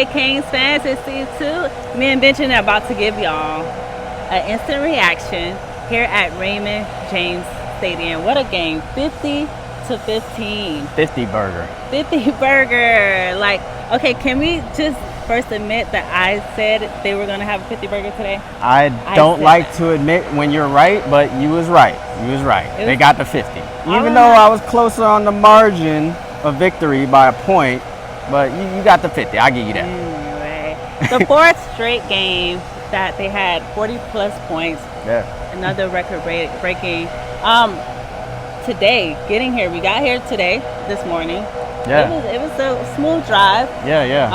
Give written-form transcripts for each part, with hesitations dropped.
Hey, Kings fans, it's C2. Me and Benjamin are about to give y'all an instant reaction here at Raymond James Stadium. What a game, 50-15. 50 burger. 50 burger. Like, okay, can we just first admit that I said they were going to have a 50 burger today? I don't like to admit when you're right, but you was right. You was right. They got the 50. Even though I was closer on the margin of victory by a point, but you got the 50. I'll give you that. Anyway, the fourth straight game that they had 40-plus points. Yeah. Another record breaking. Today, getting here, we got here today, this morning. Yeah. It was a smooth drive. Yeah.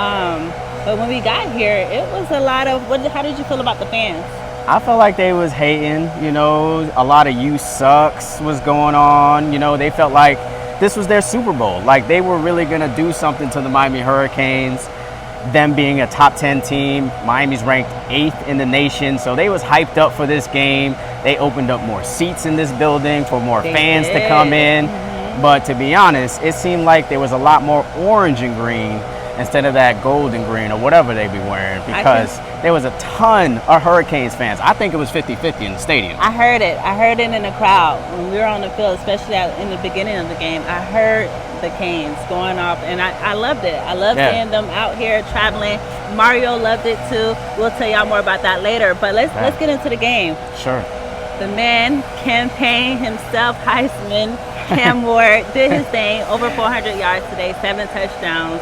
But when we got here, it was a lot of, how did you feel about the fans? I felt like they was hating, a lot of "you sucks" was going on. They felt like this was their Super Bowl. Like they were really gonna do something to the Miami Hurricanes. Them being a top 10 team, Miami's ranked 8th in the nation, so they was hyped up for this game. They opened up more seats in this building for more fans to come in. But to be honest, it seemed like there was a lot more orange and green instead of that gold and green or whatever they be wearing, because there was a ton of Hurricanes fans. I think it was 50-50 in the stadium. I heard it in the crowd when we were on the field, especially in the beginning of the game. I heard the Canes going off, and I loved it. I loved seeing them out here traveling. Mario loved it too. We'll tell y'all more about that later, but let's get into the game. Sure. The man, campaign himself, Heisman, Cam Ward, did his thing, over 400 yards today, 7 touchdowns.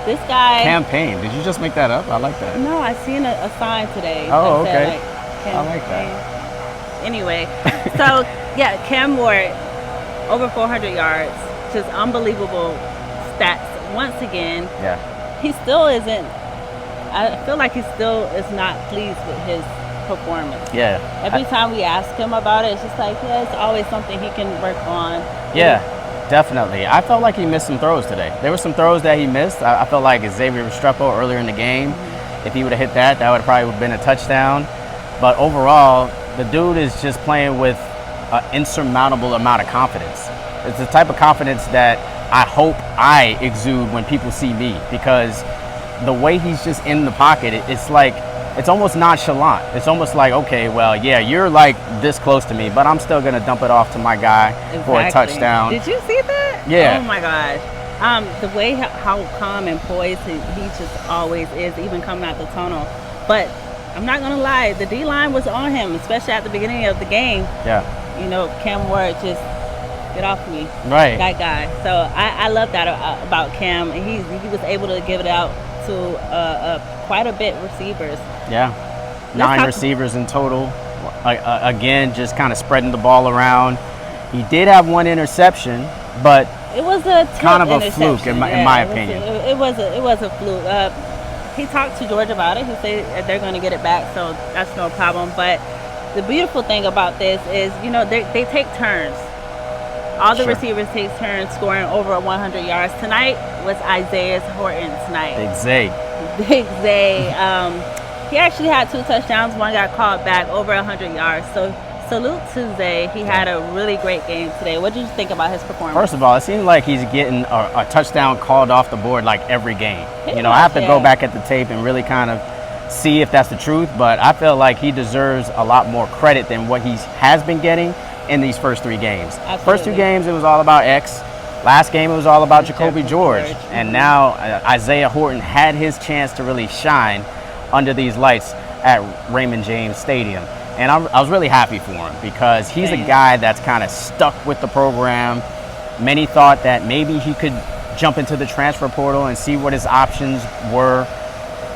This guy... Campaign. Did you just make that up? I like that. No, I seen a sign today. Oh, that okay. said, I like that. Anyway, so, yeah, Cam Ward, over 400 yards. Just unbelievable stats. Once again, he still isn't... I feel like he still is not pleased with his performance. Yeah. Every time we ask him about it, it's just like, it's always something he can work on. Yeah. Definitely. I felt like he missed some throws today. There were some throws that he missed. I felt like Xavier Restrepo earlier in the game, if he would have hit that would have probably been a touchdown. But overall, the dude is just playing with an insurmountable amount of confidence. It's the type of confidence that I hope I exude when people see me, because the way he's just in the pocket, it's almost nonchalant. It's almost like, okay, well, yeah, you're like this close to me, but I'm still going to dump it off to my guy for a touchdown. Did you see that? Yeah. Oh, my gosh. The way how calm and poised he just always is, even coming out the tunnel. But I'm not going to lie, the D-line was on him, especially at the beginning of the game. Yeah. Cam Ward just, get off me. Right. That guy. So I love that about Cam. He was able to give it out to quite a bit receivers. Yeah, 9 receivers in total. Again, just kind of spreading the ball around. He did have 1 interception, but it was a kind of a fluke in my opinion. It was a fluke. He talked to George about it. He said they're going to get it back, so that's no problem. But the beautiful thing about this is, they take turns. All the receivers take turns scoring over 100 yards. Tonight was Isaiah Horton's night. Big Zay. He actually had 2 touchdowns. 1 got called back, over 100 yards. So salute to Zay. He had a really great game today. What did you think about his performance? First of all, it seems like he's getting a touchdown called off the board like every game. I have to go back at the tape and really kind of see if that's the truth. But I feel like he deserves a lot more credit than what he has been getting in these first 3 games. Absolutely. First 2 games, it was all about X. Last game, it was all about Jacoby George. And now Isaiah Horton had his chance to really shine under these lights at Raymond James Stadium. And I was really happy for him, because he's a guy that's kind of stuck with the program. Many thought that maybe he could jump into the transfer portal and see what his options were.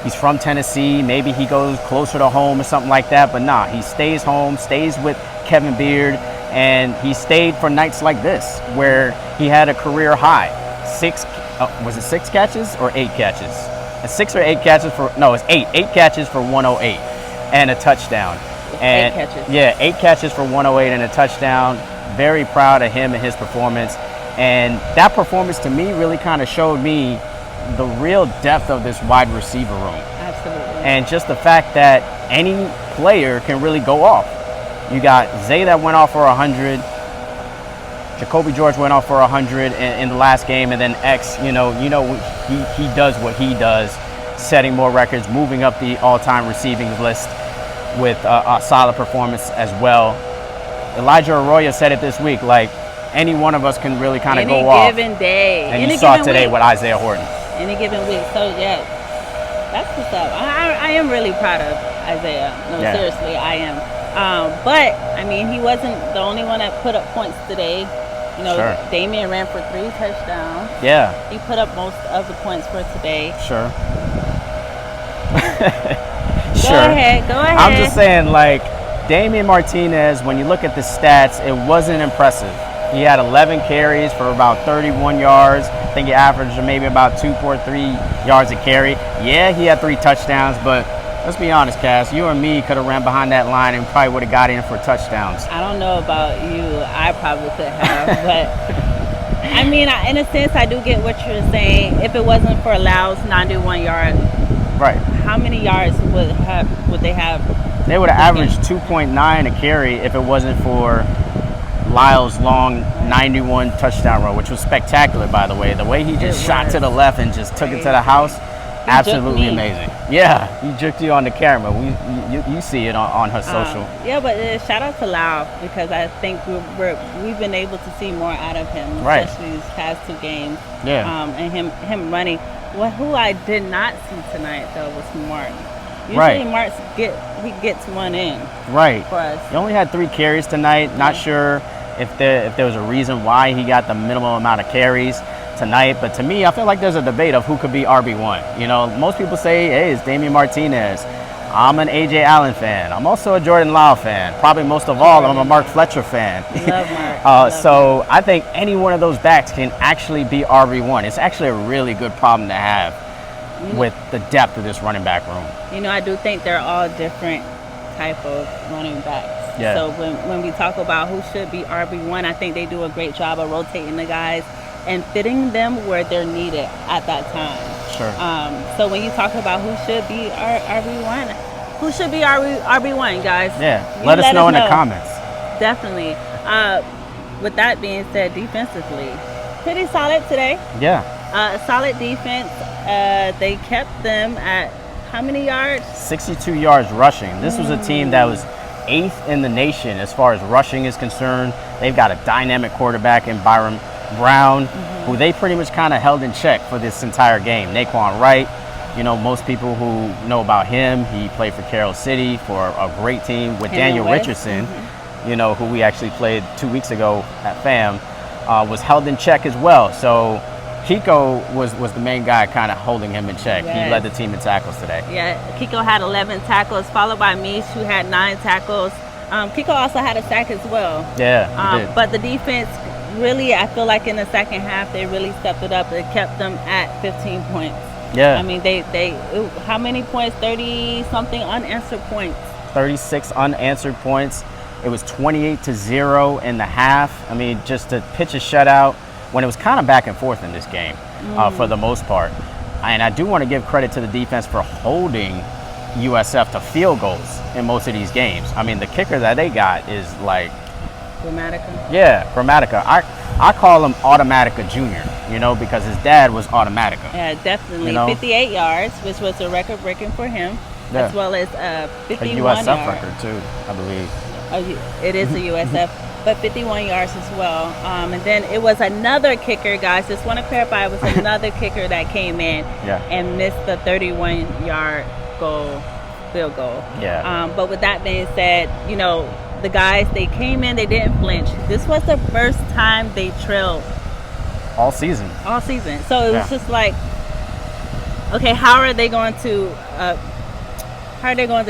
He's from Tennessee. Maybe he goes closer to home or something like that. But nah, he stays home, stays with Kevin Beard. And he stayed for nights like this, where he had a career high. 6 catches or 8 catches? 6 or 8 catches it's 8. 8 catches for 108 and a touchdown. And 8 catches. Yeah, 8 catches for 108 and a touchdown. Very proud of him and his performance. And that performance to me really kind of showed me the real depth of this wide receiver room. Absolutely. And just the fact that any player can really go off. You got Zay that went off for 100. Jacoby George went off for 100 in the last game, and then X, he does what he does. setting more records, moving up the all-time receiving list with a solid performance as well. Elijah Arroyo said it this week, like any one of us can really kind of go off. Any given day. And you saw it today with Isaiah Horton. Any given week. So, yeah, that's what's up. I am really proud of Isaiah. No, seriously, I am. But, I mean, he wasn't the only one that put up points today. You know, Damian ran for 3 touchdowns. Yeah. He put up most of the points for today. Sure. Go ahead. I'm just saying, like, Damian Martinez, when you look at the stats, it wasn't impressive. He had 11 carries for about 31 yards. I think he averaged maybe about 2.3 yards a carry. Yeah, he had 3 touchdowns, but let's be honest, Cass, you and me could have ran behind that line and probably would have got in for touchdowns. I don't know about you. I probably could have, but I mean, in a sense, I do get what you're saying. If it wasn't for Lau's 91 yards, right? How many yards would they have? They would have averaged 2.9 a carry if it wasn't for Lyle's long 91 touchdown run, which was spectacular, by the way. The way he just shot to the left and just took it to the house, absolutely amazing. Yeah, he juked you on the camera. You see it on her social. Yeah, but shout out to Lyle, because I think we've been able to see more out of him, especially these past 2 games. Yeah. And him running. Who I did not see tonight though was Martin. Usually Martin gets one in. Right. For us. He only had 3 carries tonight. Not sure if there was a reason why he got the minimum amount of carries tonight, but to me, I feel like there's a debate of who could be RB1. You know, most people say, hey, it's Damian Martinez. I'm an A.J. Allen fan. I'm also a Jordan Lyle fan. Probably most of all, I'm a Mark Fletcher fan. Love Mark. So I think any one of those backs can actually be RB1. It's actually a really good problem to have with the depth of this running back room. You know, I do think they're all different type of running backs. Yeah. So when we talk about who should be RB1, I think they do a great job of rotating the guys and fitting them where they're needed at that time. Sure. So when you talk about who should be RB1, who should be RB1, guys? Yeah, let us know in the comments. Definitely. With that being said, defensively, pretty solid today. Yeah. Solid defense. They kept them at how many yards? 62 yards rushing. This was a team that was 8th in the nation as far as rushing is concerned. They've got a dynamic quarterback in Byron Brown, who they pretty much kind of held in check for this entire game. Naquan Wright, you know, most people who know about him, he played for Carroll City for a great team with Daniel Richardson, you know, who we actually played 2 weeks ago at FAM, was held in check as well. So Kiko was the main guy kind of holding him in check. He led the team in tackles today. Yeah, Kiko had 11 tackles, followed by Mish, who had 9 tackles. Kiko also had a sack as well. Yeah, he did. But the defense, really, I feel like in the second half, they really stepped it up. They kept them at 15 points. Yeah. I mean, how many points? 30-something unanswered points. 36 unanswered points. It was 28-0 in the half. I mean, just to pitch a shutout when it was kind of back and forth in this game for the most part. And I do want to give credit to the defense for holding USF to field goals in most of these games. I mean, the kicker that they got is like... Gramatica? Yeah, Gramatica. I call him Automatica Jr., you know, because his dad was Automatica. Yeah, definitely. You know? 58 yards, which was a record breaking for him, as well as 51 yards. A USF record, too, I believe. It is a USF, but 51 yards as well. And then it was another kicker, guys. Just want to clarify, it was another kicker that came in and missed the 31-yard field goal. Yeah. But with that being said, you know, the guys, they came in, they didn't flinch. This was the first time they trailed all season. So it was just like, okay, how are they going to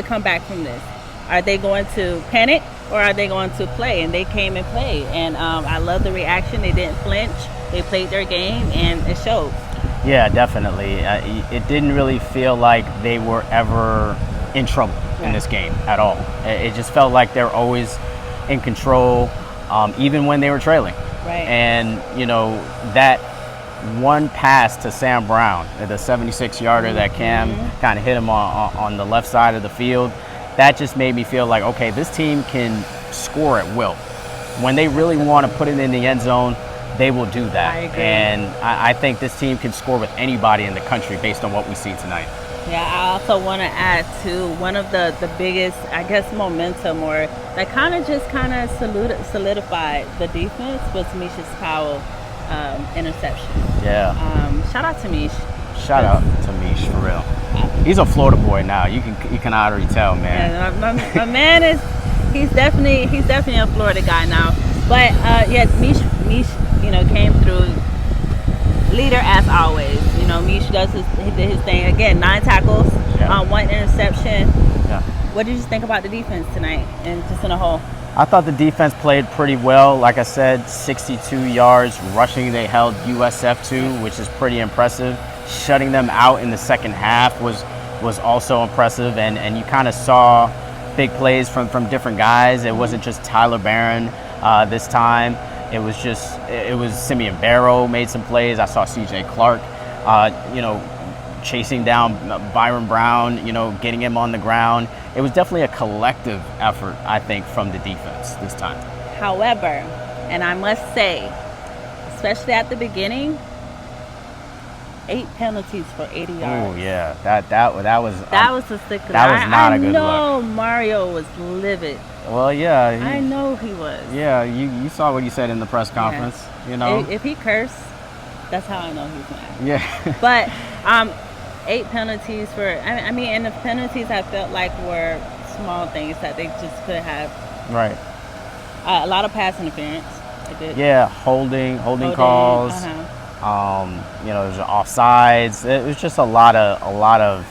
come back from this? Are they going to panic, or are they going to play? And they came and played, and I love the reaction. They didn't flinch. They played their game, and it showed. Yeah, definitely. It didn't really feel like they were ever in trouble in this game at all. It just felt like they're always in control, even when they were trailing. Right. And, you know, that one pass to Sam Brown, the 76-yarder that Cam kind of hit him on the left side of the field, that just made me feel like, okay, this team can score at will. When they really want to put it in the end zone, they will do that. I agree. And I think this team can score with anybody in the country based on what we see tonight. Yeah, I also want to add to one of the biggest, I guess, momentum or that kind of solidified the defense was Misha's Powell interception. Yeah. Shout out to Mish. Shout out to Mish for real. He's a Florida boy now. You can already tell, man. Yeah, my man is he's definitely a Florida guy now. But yeah, Mish came through. Leader as always. Mish he did his thing again. 9 tackles, Yeah. 1 interception. Yeah. What did you think about the defense tonight and just in a whole? I thought the defense played pretty well. Like I said, 62 yards rushing they held USF to, which is pretty impressive. Shutting them out in the second half was also impressive, and you kind of saw big plays from different guys. It wasn't just Tyler Barron this time. It was Simeon Barrow made some plays. I saw CJ Clark, chasing down Byron Brown, getting him on the ground. It was definitely a collective effort, I think, from the defense this time. However, and I must say, especially at the beginning, 8 penalties for 80 yards. Oh yeah, that was a sticker. That was not a good look. I know Mario was livid. Well, yeah. I know he was. Yeah, you saw what he said in the press conference. Yeah. If he cursed, that's how I know he's mad. Yeah. But 8 penalties for. I mean, and the penalties I felt like were small things that they just could have. Right. A lot of pass interference. Yeah, holding calls. There's offsides. It was just a lot of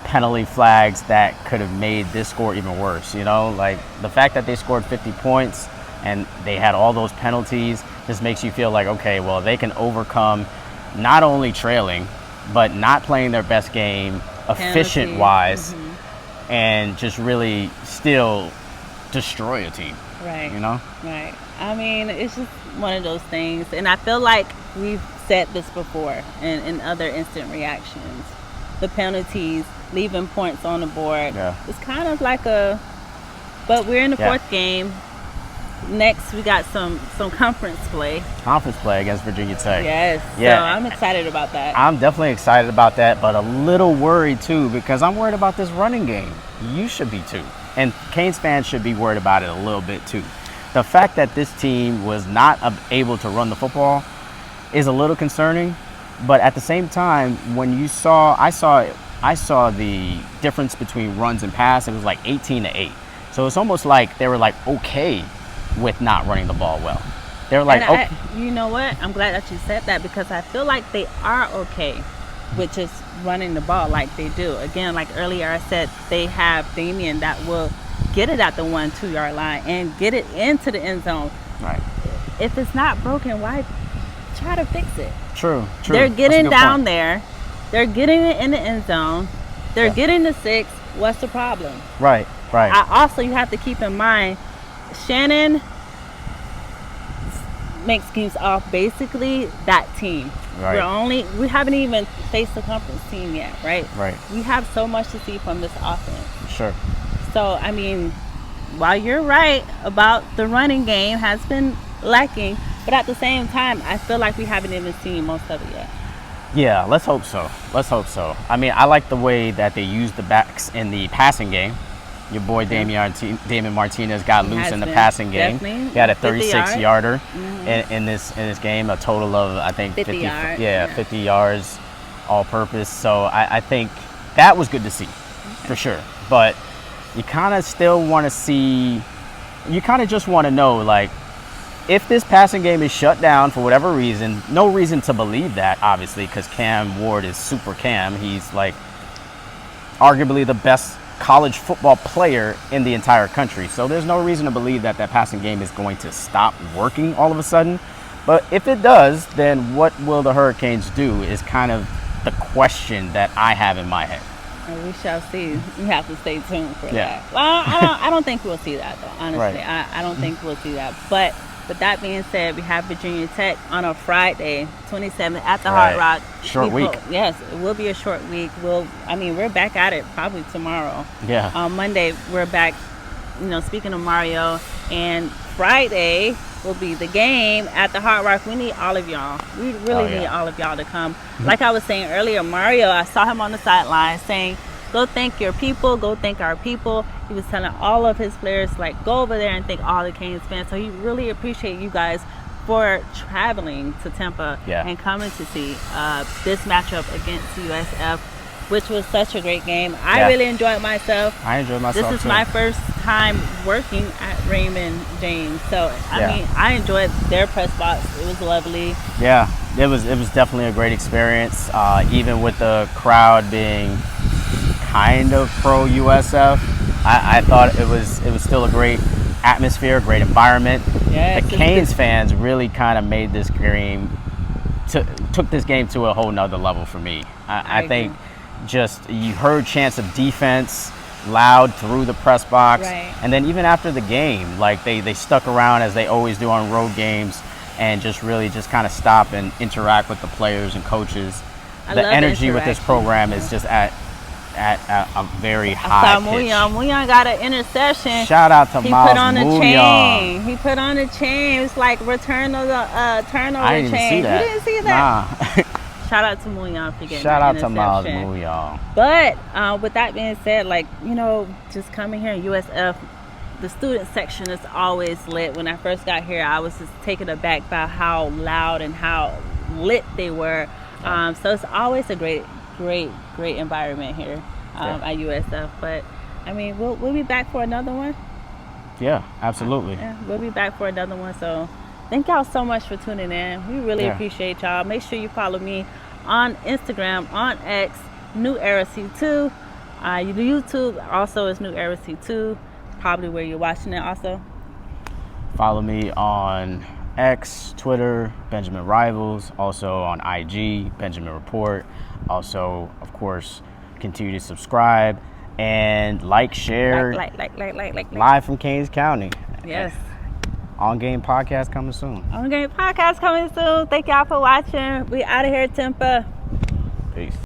penalty flags that could have made this score even worse. Like the fact that they scored 50 points and they had all those penalties just makes you feel like, okay, well, they can overcome not only trailing, but not playing their best game efficient wise, and just really still destroy a team. Right. Right. I mean, it's just one of those things, and I feel like we've said this before in other instant reactions. The penalties, leaving points on the board. Yeah. It's kind of like but we're in the 4th game. Next, we got some conference play. Conference play against Virginia Tech. Yes. Yeah. So I'm excited about that. I'm definitely excited about that, but a little worried too, because I'm worried about this running game. You should be too. And Canes fans should be worried about it a little bit too. The fact that this team was not able to run the football is a little concerning, but at the same time, when I saw the difference between runs and pass, it was like 18-8. So it's almost like they were like okay with not running the ball well. They were like, you know what? I'm glad that you said that, because I feel like they are okay with just running the ball like they do. Again, like earlier I said, they have Damian that will get it at the 1-2 yard line and get it into the end zone. Right. If it's not broken, why try to fix it? True. They're getting down there. They're getting it in the end zone. They're getting the 6. What's the problem? Right. You have to keep in mind, Shannon makes games off basically that team. Right. We haven't even faced the conference team yet, right? Right. We have so much to see from this offense. Sure. So, I mean, while you're right about the running game has been lacking, but at the same time, I feel like we haven't even seen most of it yet. Yeah, let's hope so. I mean, I like the way that they used the backs in the passing game. Your boy Damien Martinez got loose in the passing game. Definitely. He had a 36-yarder in this game, a total of, I think, 50 yards. Yeah, 50 yards all purpose. So I think that was good to see, for sure. But you kind of still want to see, you kind of just want to know, like, if this passing game is shut down for whatever reason, no reason to believe that, obviously, because Cam Ward is super Cam. He's like arguably the best college football player in the entire country. So there's no reason to believe that passing game is going to stop working all of a sudden. But if it does, then what will the Hurricanes do is kind of the question that I have in my head. We shall see. We have to stay tuned for that. Well, I don't think we'll see that, though, honestly. Right. I don't think we'll see that. But with that being said, we have Virginia Tech on a Friday, 27th at the Hard Rock. Short week. Yes, it will be a short week. We're back at it probably tomorrow. Yeah. On Monday, we're back, speaking of Mario. And Friday, will be the game at the Hard Rock. We need all of y'all. We really need all of y'all to come. Like I was saying earlier, Mario, I saw him on the sideline saying, go thank your people, go thank our people. He was telling all of his players, like, go over there and thank all the Canes fans. So he really appreciate you guys for traveling to Tampa and coming to see this matchup against USF, which was such a great game. I really enjoyed myself. I enjoyed myself This is too. my first time working at Raymond James, so I mean, I enjoyed their press box. It was lovely. Yeah, it was definitely a great experience. Even with the crowd being kind of pro USF, I thought it was still a great atmosphere, great environment. Yes, the Canes fans really kind of made this game, took this game to a whole nother level for me. I think just you heard chants of defense loud through the press box, and then even after the game, like they stuck around as they always do on road games and just really just kind of stop and interact with the players and coaches. The energy with this program is just at a very high pitch. Muyan got an interception. Shout out to Miles Muyan. He put on the chain. It's like return of the turnover I didn't chain. See that. You didn't see that? Nah. Shout out to Muyan for getting Shout out that to Miles interception. Muyan. But with that being said, like, you know, just coming here in USF, the student section is always lit. When I first got here, I was just taken aback by how loud and how lit they were. So it's always a great environment here at USF. But I mean, we'll be back for another one. Yeah, absolutely. We'll be back for another one. So thank y'all so much for tuning in. We really appreciate y'all. Make sure you follow me on Instagram, on X, New Era C2. YouTube also is New Era C2, probably where you're watching it also. Follow me on X, Twitter, Benjamin Rivals, also on IG, Benjamin Report. Also, of course, continue to subscribe and share. Like. Live from Canes County. Yes. On Game Podcast coming soon. On Game Podcast coming soon. Thank y'all for watching. We out of here, Tampa. Peace.